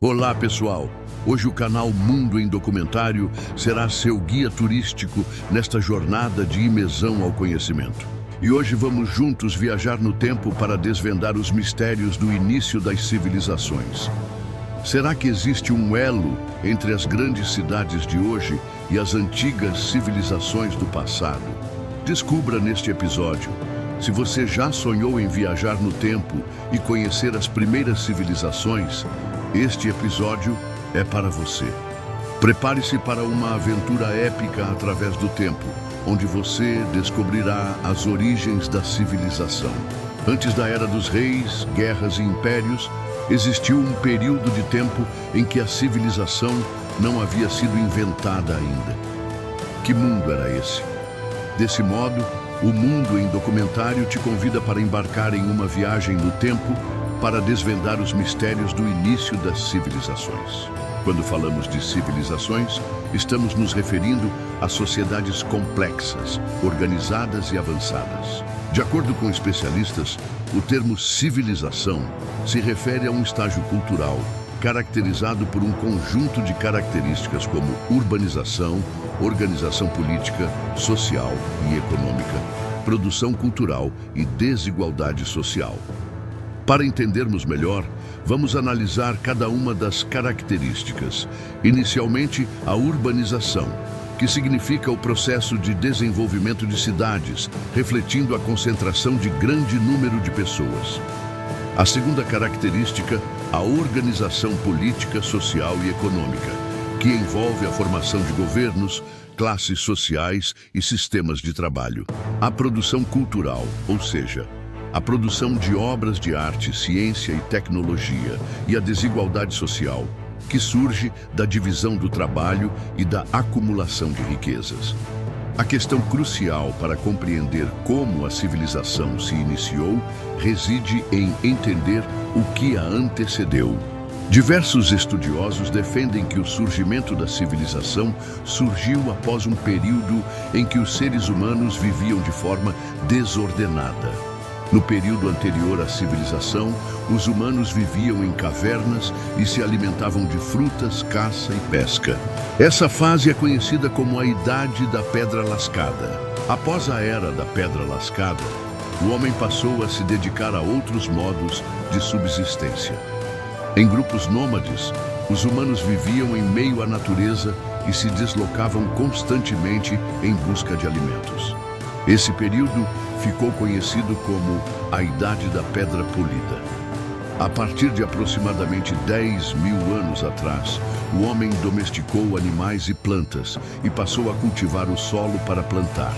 Olá, pessoal! Hoje o canal Mundo em Documentário será seu guia turístico nesta jornada de imersão ao conhecimento. E hoje vamos juntos viajar no tempo para desvendar os mistérios do início das civilizações. Será que existe um elo entre as grandes cidades de hoje e as antigas civilizações do passado? Descubra neste episódio. Se você já sonhou em viajar no tempo e conhecer as primeiras civilizações, este episódio é para você. Prepare-se para uma aventura épica através do tempo, onde você descobrirá as origens da civilização. Antes da Era dos Reis, Guerras e Impérios, existiu um período de tempo em que a civilização não havia sido inventada ainda. Que mundo era esse? Desse modo, o Mundo em Documentário te convida para embarcar em uma viagem no tempo para desvendar os mistérios do início das civilizações. Quando falamos de civilizações, estamos nos referindo a sociedades complexas, organizadas e avançadas. De acordo com especialistas, o termo civilização se refere a um estágio cultural caracterizado por um conjunto de características como urbanização, organização política, social e econômica, produção cultural e desigualdade social. Para entendermos melhor, vamos analisar cada uma das características. Inicialmente, a urbanização, que significa o processo de desenvolvimento de cidades, refletindo a concentração de grande número de pessoas. A segunda característica, a organização política, social e econômica, que envolve a formação de governos, classes sociais e sistemas de trabalho. A produção cultural, ou seja, a produção de obras de arte, ciência e tecnologia, e a desigualdade social, que surge da divisão do trabalho e da acumulação de riquezas. A questão crucial para compreender como a civilização se iniciou reside em entender o que a antecedeu. Diversos estudiosos defendem que o surgimento da civilização surgiu após um período em que os seres humanos viviam de forma desordenada. No período anterior à civilização, os humanos viviam em cavernas e se alimentavam de frutas, caça e pesca. Essa fase é conhecida como a Idade da Pedra Lascada. Após a Era da Pedra Lascada, o homem passou a se dedicar a outros modos de subsistência. Em grupos nômades, os humanos viviam em meio à natureza e se deslocavam constantemente em busca de alimentos. Esse período ficou conhecido como a Idade da Pedra Polida. A partir de aproximadamente 10.000 anos atrás, o homem domesticou animais e plantas e passou a cultivar o solo para plantar.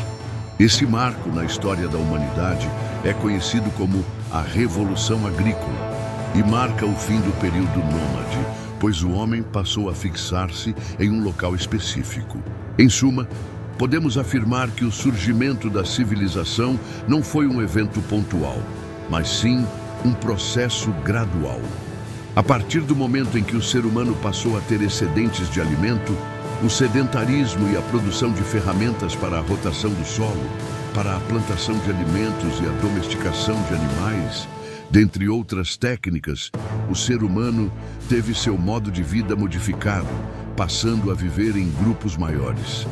Esse marco na história da humanidade é conhecido como a Revolução Agrícola e marca o fim do período nômade, pois o homem passou a fixar-se em um local específico. Em suma, podemos afirmar que o surgimento da civilização não foi um evento pontual, mas sim um processo gradual. A partir do momento em que o ser humano passou a ter excedentes de alimento, o sedentarismo e a produção de ferramentas para a rotação do solo, para a plantação de alimentos e a domesticação de animais, dentre outras técnicas, o ser humano teve seu modo de vida modificado, passando a viver em grupos maiores.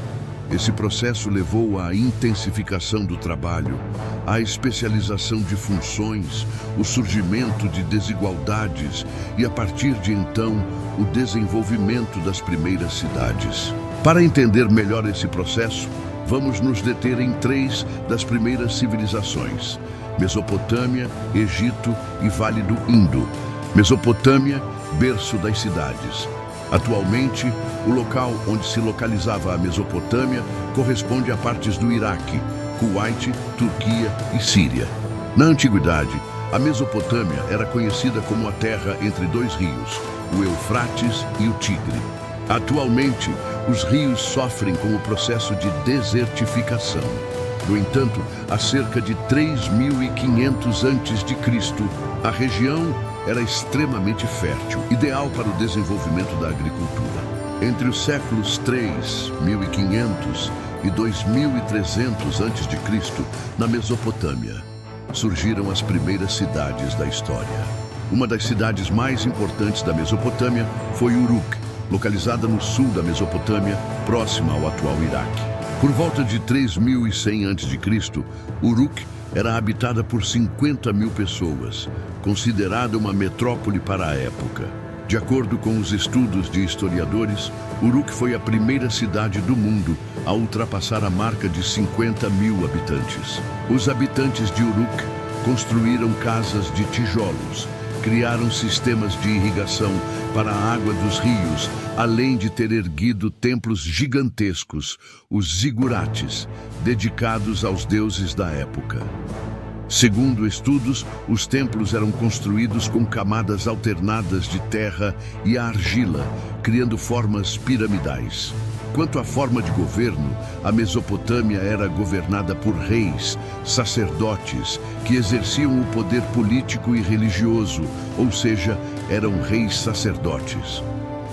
Esse processo levou à intensificação do trabalho, à especialização de funções, o surgimento de desigualdades e, a partir de então, o desenvolvimento das primeiras cidades. Para entender melhor esse processo, vamos nos deter em 3 das primeiras civilizações: Mesopotâmia, Egito e Vale do Indo. Mesopotâmia, berço das cidades. Atualmente, o local onde se localizava a Mesopotâmia corresponde a partes do Iraque, Kuwait, Turquia e Síria. Na antiguidade, a Mesopotâmia era conhecida como a terra entre 2 rios, o Eufrates e o Tigre. Atualmente, os rios sofrem com o processo de desertificação. No entanto, há cerca de 3.500 a.C., a região era extremamente fértil, ideal para o desenvolvimento da agricultura. Entre os séculos 3.500 e 2.300 a.C., na Mesopotâmia, surgiram as primeiras cidades da história. Uma das cidades mais importantes da Mesopotâmia foi Uruk, localizada no sul da Mesopotâmia, próxima ao atual Iraque. Por volta de 3100 a.C., Uruk era habitada por 50.000 pessoas, considerada uma metrópole para a época. De acordo com os estudos de historiadores, Uruk foi a primeira cidade do mundo a ultrapassar a marca de 50.000 habitantes. Os habitantes de Uruk construíram casas de tijolos, criaram sistemas de irrigação para a água dos rios, além de ter erguido templos gigantescos, os zigurates, dedicados aos deuses da época. Segundo estudos, os templos eram construídos com camadas alternadas de terra e argila, criando formas piramidais. Quanto à forma de governo, a Mesopotâmia era governada por reis, sacerdotes, que exerciam o poder político e religioso, ou seja, eram reis sacerdotes.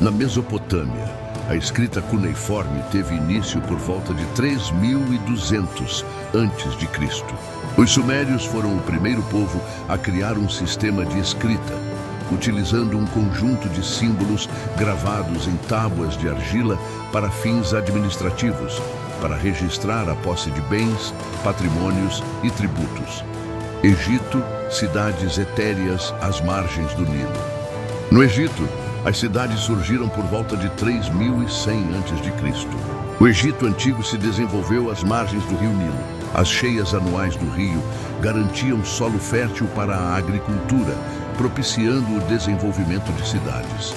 Na Mesopotâmia, a escrita cuneiforme teve início por volta de 3200 a.C. Os sumérios foram o primeiro povo a criar um sistema de escrita, utilizando um conjunto de símbolos gravados em tábuas de argila para fins administrativos, para registrar a posse de bens, patrimônios e tributos. Egito, cidades etéreas às margens do Nilo. No Egito, as cidades surgiram por volta de 3100 a.C. O Egito antigo se desenvolveu às margens do rio Nilo. As cheias anuais do rio garantiam solo fértil para a agricultura, propiciando o desenvolvimento de cidades.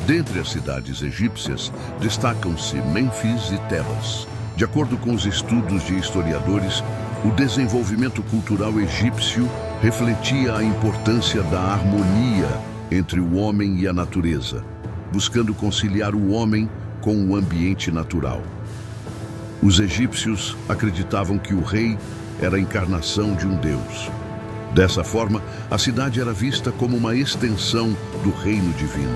Dentre as cidades egípcias, destacam-se Mênfis e Tebas. De acordo com os estudos de historiadores, o desenvolvimento cultural egípcio refletia a importância da harmonia entre o homem e a natureza, buscando conciliar o homem com o ambiente natural. Os egípcios acreditavam que o rei era a encarnação de um deus. Dessa forma, a cidade era vista como uma extensão do reino divino.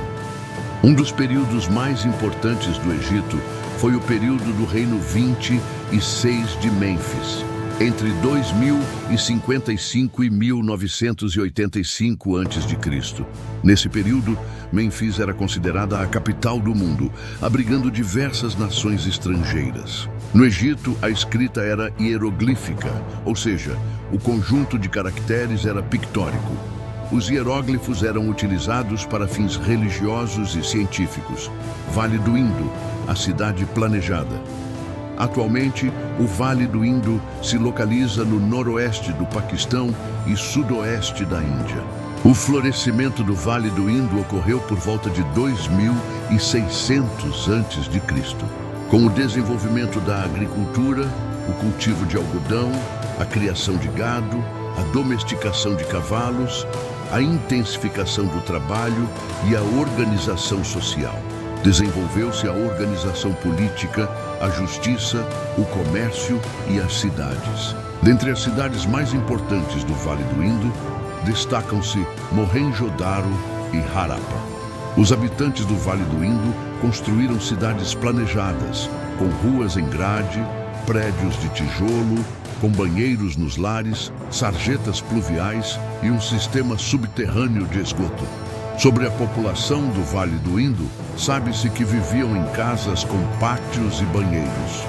Um dos períodos mais importantes do Egito foi o período do reino 26 de Mênfis, entre 2055 e 1985 a.C. Nesse período, Mênfis era considerada a capital do mundo, abrigando diversas nações estrangeiras. No Egito, a escrita era hieroglífica, ou seja, o conjunto de caracteres era pictórico. Os hieróglifos eram utilizados para fins religiosos e científicos. Vale do Indo, a cidade planejada. Atualmente, o Vale do Indo se localiza no noroeste do Paquistão e sudoeste da Índia. O florescimento do Vale do Indo ocorreu por volta de 2600 a.C. Com o desenvolvimento da agricultura, o cultivo de algodão, a criação de gado, a domesticação de cavalos, a intensificação do trabalho e a organização social. Desenvolveu-se a organização política, a justiça, o comércio e as cidades. Dentre as cidades mais importantes do Vale do Indo, destacam-se Mohenjo-Daro e Harappa. Os habitantes do Vale do Indo construíram cidades planejadas, com ruas em grade, prédios de tijolo, com banheiros nos lares, sarjetas pluviais e um sistema subterrâneo de esgoto. Sobre a população do Vale do Indo, sabe-se que viviam em casas com pátios e banheiros.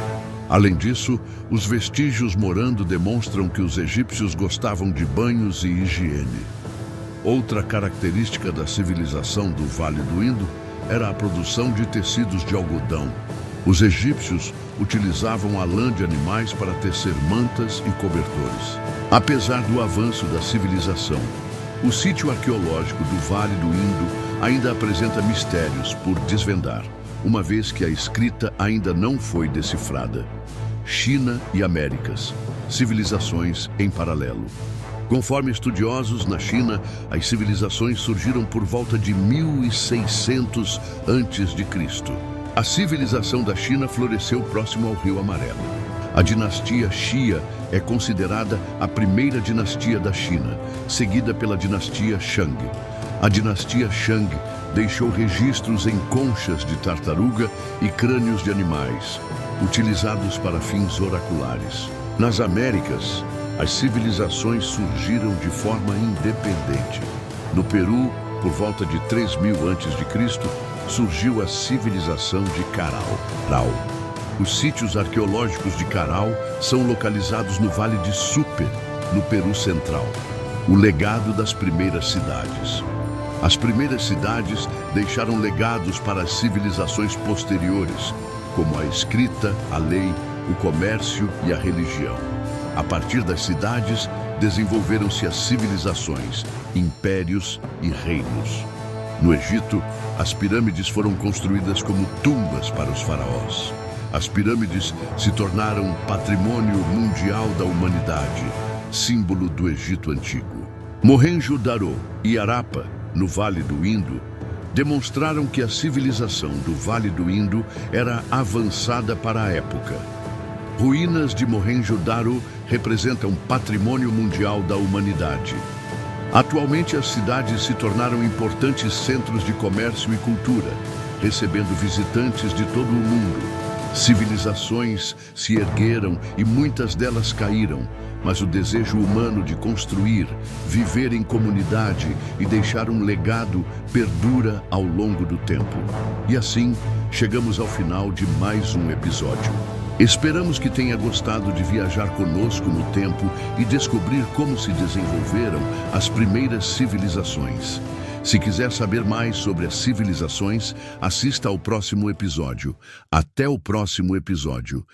Além disso, os vestígios morando demonstram que os egípcios gostavam de banhos e higiene. Outra característica da civilização do Vale do Indo era a produção de tecidos de algodão. Os egípcios utilizavam a lã de animais para tecer mantas e cobertores. Apesar do avanço da civilização, o sítio arqueológico do Vale do Indo ainda apresenta mistérios por desvendar, uma vez que a escrita ainda não foi decifrada. China e Américas, civilizações em paralelo. Conforme estudiosos, na China, as civilizações surgiram por volta de 1600 a.C. A civilização da China floresceu próximo ao Rio Amarelo. A dinastia Xia é considerada a primeira dinastia da China, seguida pela dinastia Shang. A dinastia Shang deixou registros em conchas de tartaruga e crânios de animais, utilizados para fins oraculares. Nas Américas, as civilizações surgiram de forma independente. No Peru, por volta de 3000 a.C., surgiu a civilização de Caral. Os sítios arqueológicos de Caral são localizados no Vale de Súper, no Peru central. O legado das primeiras cidades. As primeiras cidades deixaram legados para as civilizações posteriores, como a escrita, a lei, o comércio e a religião. A partir das cidades, desenvolveram-se as civilizações, impérios e reinos. No Egito, as pirâmides foram construídas como tumbas para os faraós. As pirâmides se tornaram patrimônio mundial da humanidade, símbolo do Egito Antigo. Mohenjo-Daro e Harappa, no Vale do Indo, demonstraram que a civilização do Vale do Indo era avançada para a época. Ruínas de Mohenjo-Daro representam patrimônio mundial da humanidade. Atualmente, as cidades se tornaram importantes centros de comércio e cultura, recebendo visitantes de todo o mundo. Civilizações se ergueram e muitas delas caíram, mas o desejo humano de construir, viver em comunidade e deixar um legado perdura ao longo do tempo. E assim, chegamos ao final de mais um episódio. Esperamos que tenha gostado de viajar conosco no tempo e descobrir como se desenvolveram as primeiras civilizações. Se quiser saber mais sobre as civilizações, assista ao próximo episódio. Até o próximo episódio.